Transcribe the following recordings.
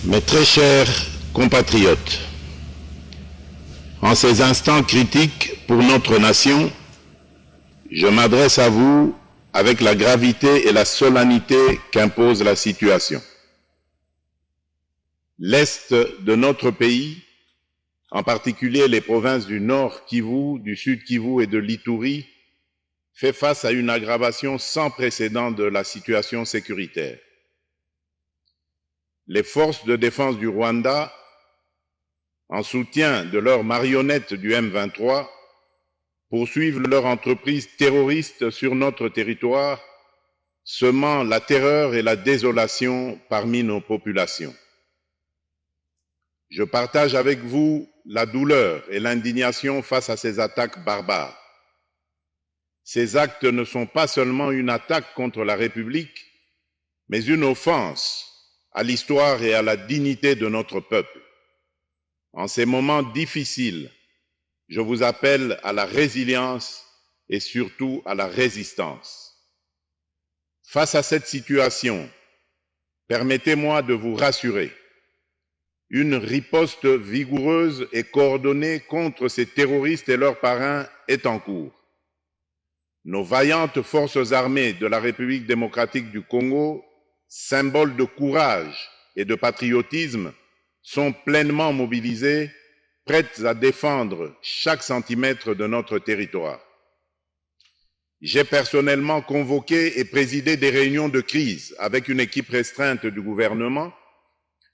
Mes très chers compatriotes, en ces instants critiques pour notre nation, je m'adresse à vous avec la gravité et la solennité qu'impose la situation. L'Est de notre pays, en particulier les provinces du Nord Kivu, du Sud Kivu et de l'Ituri, fait face à une aggravation sans précédent de la situation sécuritaire. Les forces de défense du Rwanda, en soutien de leurs marionnettes du M23, poursuivent leur entreprise terroriste sur notre territoire, semant la terreur et la désolation parmi nos populations. Je partage avec vous la douleur et l'indignation face à ces attaques barbares. Ces actes ne sont pas seulement une attaque contre la République, mais une offense à l'histoire et à la dignité de notre peuple. En ces moments difficiles, je vous appelle à la résilience et surtout à la résistance. Face à cette situation, permettez-moi de vous rassurer. Une riposte vigoureuse et coordonnée contre ces terroristes et leurs parrains est en cours. Nos vaillantes forces armées de la République démocratique du Congo, symboles de courage et de patriotisme, sont pleinement mobilisées, prêtes à défendre chaque centimètre de notre territoire. J'ai personnellement convoqué et présidé des réunions de crise avec une équipe restreinte du gouvernement,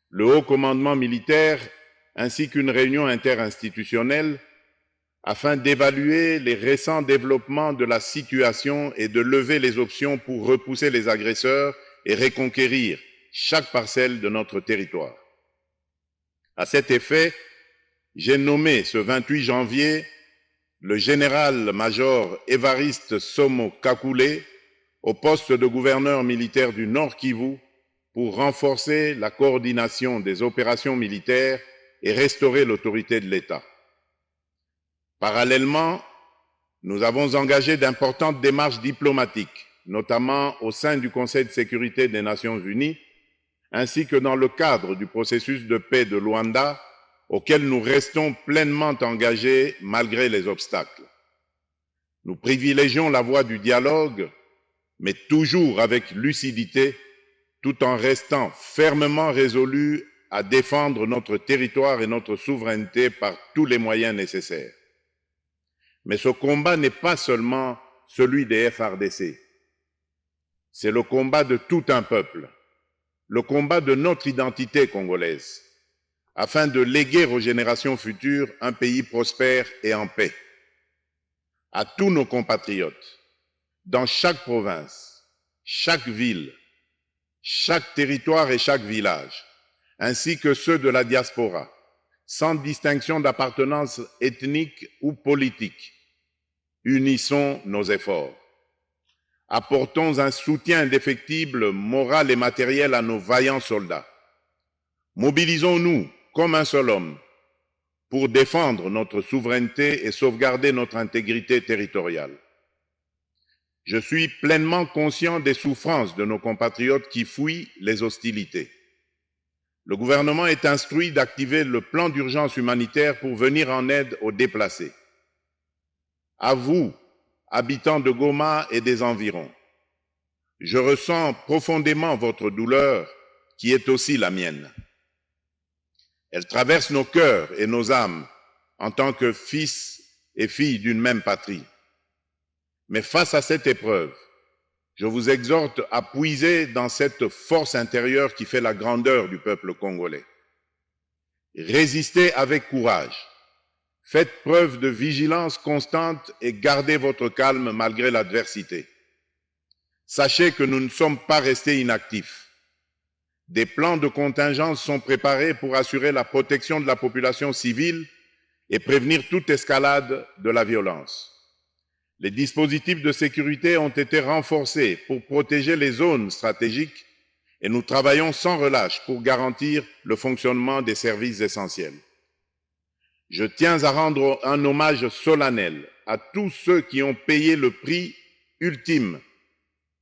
le haut commandement militaire ainsi qu'une réunion interinstitutionnelle afin d'évaluer les récents développements de la situation et de lever les options pour repousser les agresseurs et reconquérir chaque parcelle de notre territoire. À cet effet, j'ai nommé ce 28 janvier le général-major Évariste Somo Kakule au poste de gouverneur militaire du Nord Kivu pour renforcer la coordination des opérations militaires et restaurer l'autorité de l'État. Parallèlement, nous avons engagé d'importantes démarches diplomatiques, notamment au sein du Conseil de sécurité des Nations Unies, ainsi que dans le cadre du processus de paix de Luanda, auquel nous restons pleinement engagés malgré les obstacles. Nous privilégions la voie du dialogue, mais toujours avec lucidité, tout en restant fermement résolus à défendre notre territoire et notre souveraineté par tous les moyens nécessaires. Mais ce combat n'est pas seulement celui des FARDC. C'est le combat de tout un peuple, le combat de notre identité congolaise, afin de léguer aux générations futures un pays prospère et en paix. À tous nos compatriotes, dans chaque province, chaque ville, chaque territoire et chaque village, ainsi que ceux de la diaspora, sans distinction d'appartenance ethnique ou politique, unissons nos efforts. Apportons un soutien indéfectible, moral et matériel à nos vaillants soldats. Mobilisons-nous comme un seul homme pour défendre notre souveraineté et sauvegarder notre intégrité territoriale. Je suis pleinement conscient des souffrances de nos compatriotes qui fuient les hostilités. Le gouvernement est instruit d'activer le plan d'urgence humanitaire pour venir en aide aux déplacés. À vous, habitants de Goma et des environs, je ressens profondément votre douleur qui est aussi la mienne. Elle traverse nos cœurs et nos âmes en tant que fils et filles d'une même patrie. Mais face à cette épreuve, je vous exhorte à puiser dans cette force intérieure qui fait la grandeur du peuple congolais. Résistez avec courage, faites preuve de vigilance constante et gardez votre calme malgré l'adversité. Sachez que nous ne sommes pas restés inactifs. Des plans de contingence sont préparés pour assurer la protection de la population civile et prévenir toute escalade de la violence. Les dispositifs de sécurité ont été renforcés pour protéger les zones stratégiques et nous travaillons sans relâche pour garantir le fonctionnement des services essentiels. Je tiens à rendre un hommage solennel à tous ceux qui ont payé le prix ultime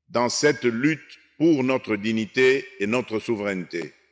dans cette lutte pour notre dignité et notre souveraineté.